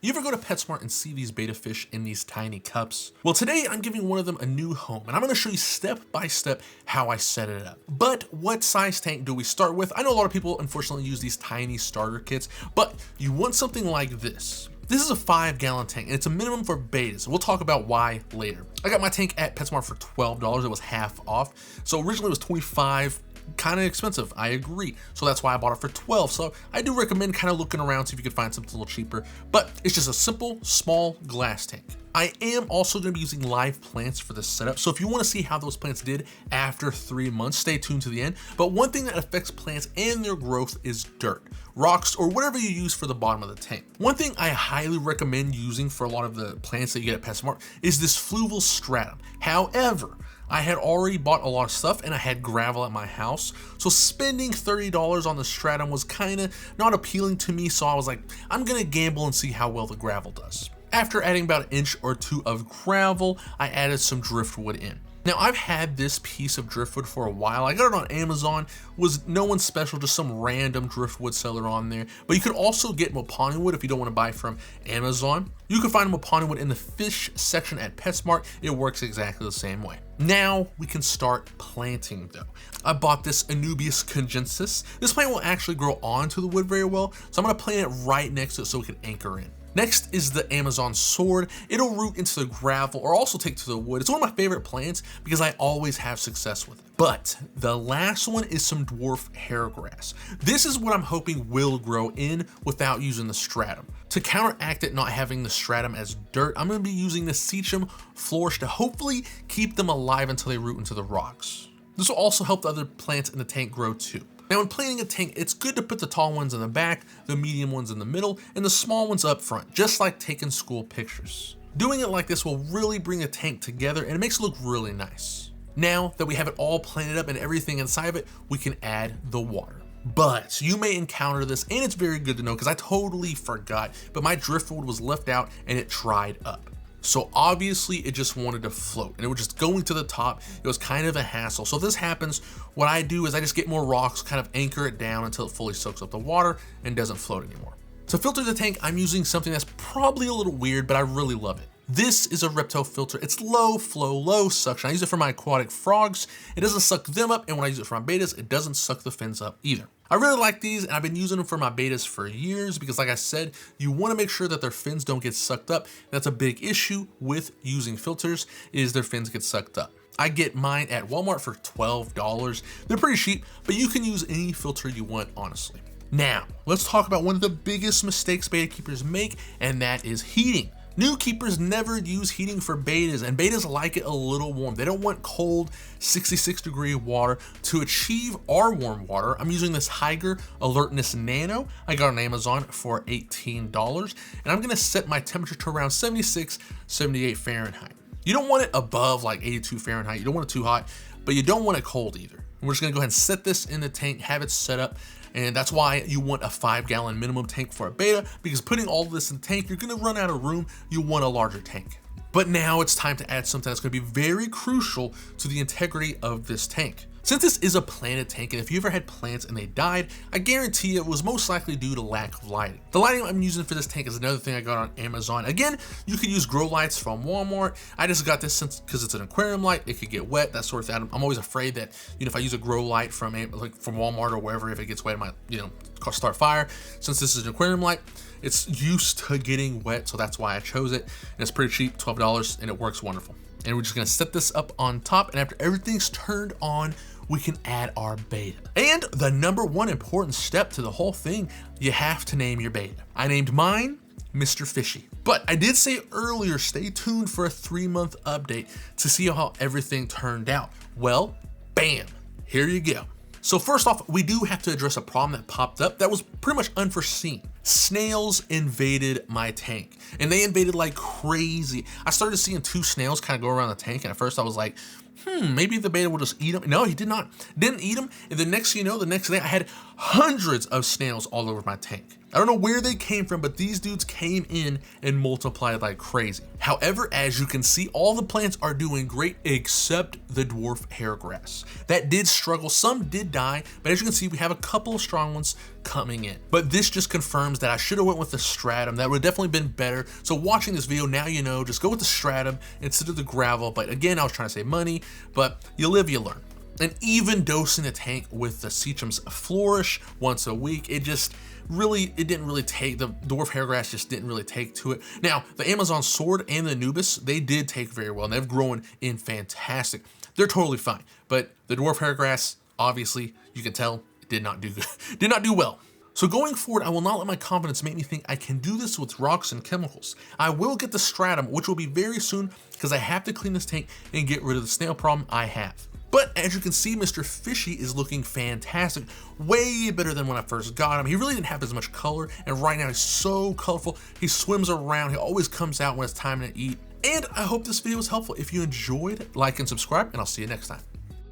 You ever go to PetSmart and see these betta fish in these tiny cups? Well, today I'm giving one of them a new home, and I'm gonna show you step by step how I set it up. But what size tank do we start with? I know a lot of people unfortunately use these tiny starter kits, but you want something like this. This is a 5-gallon tank, and it's a minimum for bettas. We'll talk about why later. I got my tank at PetSmart for $12. It was half off. So originally it was $25. Kind of expensive, I agree. So that's why I bought it for $12. So I do recommend kind of looking around, see if you can find something a little cheaper, but it's just a simple, small glass tank. I am also going to be using live plants for this setup. So if you want to see how those plants did after 3 months, stay tuned to the end. But one thing that affects plants and their growth is dirt, rocks, or whatever you use for the bottom of the tank. One thing I highly recommend using for a lot of the plants that you get at PetSmart is this fluval stratum. However, I had already bought a lot of stuff and I had gravel at my house. So spending $30 on the stratum was kind of not appealing to me. So I was like, I'm gonna gamble and see how well the gravel does. After adding about 1 inch or 2 of gravel, I added some driftwood in. Now I've had this piece of driftwood for a while. I got it on Amazon, was no one special, just some random driftwood seller on there. But you could also get Mopani wood if you don't want to buy from Amazon. You can find Mopani wood in the fish section at PetSmart. It works exactly the same way. Now we can start planting though. I bought this Anubias congensis. This plant will actually grow onto the wood very well, so I'm gonna plant it right next to it so it can anchor in. Next is the Amazon sword. It'll root into the gravel or also take to the wood. It's one of my favorite plants because I always have success with it. But the last one is some dwarf hairgrass. This is what I'm hoping will grow in without using the stratum. To counteract it not having the stratum as dirt, I'm gonna be using the Sechem flourish to hopefully keep them alive until they root into the rocks. This will also help the other plants in the tank grow too. Now when planting a tank, it's good to put the tall ones in the back, the medium ones in the middle, and the small ones up front, just like taking school pictures. Doing it like this will really bring a tank together and it makes it look really nice. Now that we have it all planted up and everything inside of it, we can add the water. But you may encounter this, and it's very good to know because I totally forgot, but my driftwood was left out and it dried up. So obviously it just wanted to float and it was just going to the top. It was kind of a hassle. So if this happens, what I do is I just get more rocks, kind of anchor it down until it fully soaks up the water and doesn't float anymore. To filter the tank, I'm using something that's probably a little weird, but I really love it. This is a Reptile filter. It's low flow, low suction. I use it for my aquatic frogs. It doesn't suck them up, and when I use it for my bettas, it doesn't suck the fins up either. I really like these, and I've been using them for my bettas for years because like I said, you want to make sure that their fins don't get sucked up. That's a big issue with using filters, is their fins get sucked up. I get mine at Walmart for $12. They're pretty cheap, but you can use any filter you want, honestly. Now, let's talk about one of the biggest mistakes betta keepers make, and that is heating. New keepers never use heating for bettas, and bettas like it a little warm. They don't want cold 66-degree water. To achieve our warm water, I'm using this Hygger Alertness Nano. I got it on Amazon for $18, and I'm gonna set my temperature to around 76, 78 Fahrenheit. You don't want it above like 82 Fahrenheit. You don't want it too hot, but you don't want it cold either. We're just gonna go ahead and set this in the tank, have it set up, and that's why you want a 5-gallon minimum tank for a betta, because putting all of this in the tank, you're gonna run out of room. You want a larger tank. But now it's time to add something that's gonna be very crucial to the integrity of this tank. Since this is a planted tank, and if you ever had plants and they died, I guarantee it was most likely due to lack of lighting. The lighting I'm using for this tank is another thing I got on Amazon. Again, you could use grow lights from Walmart. I just got this because it's an aquarium light. It could get wet, that sort of thing. I'm always afraid that, if I use a grow light from Walmart or wherever, if it gets wet, it might, start fire. Since this is an aquarium light, it's used to getting wet, so that's why I chose it. And it's pretty cheap, $12, and it works wonderful. And we're just gonna set this up on top, and after everything's turned on, we can add our betta. And the number one important step to the whole thing, you have to name your betta. I named mine Mr. Fishy. But I did say earlier, stay tuned for a 3-month update to see how everything turned out. Well, bam, here you go. So first off, we do have to address a problem that popped up that was pretty much unforeseen. Snails invaded my tank, and they invaded like crazy. I started seeing 2 snails kind of go around the tank, and at first I was like, maybe the betta will just eat them. No, he did not. Didn't eat them. And the next thing you know, the next day I had hundreds of snails all over my tank. I don't know where they came from, but these dudes came in and multiplied like crazy. However, as you can see, all the plants are doing great except the dwarf hairgrass. That did struggle, some did die, but as you can see, we have a couple of strong ones coming in. But this just confirms times that I should have went with the stratum. That would have definitely been better. So watching this video, now you know, just go with the stratum instead of the gravel. But again, I was trying to save money, but you live, you learn. And even dosing the tank with the Seacham's Flourish once a week, it didn't really take, the dwarf hairgrass just didn't really take to it. Now, the Amazon Sword and the Anubis, they did take very well, and they've grown in fantastic. They're totally fine, but the dwarf hairgrass, obviously, you can tell, did not do good, did not do well. So going forward, I will not let my confidence make me think I can do this with rocks and chemicals. I will get the stratum, which will be very soon, because I have to clean this tank and get rid of the snail problem I have. But as you can see, Mr. Fishy is looking fantastic, way better than when I first got him. He really didn't have as much color, and right now he's so colorful. He swims around, he always comes out when it's time to eat. And I hope this video was helpful. If you enjoyed, like and subscribe, and I'll see you next time.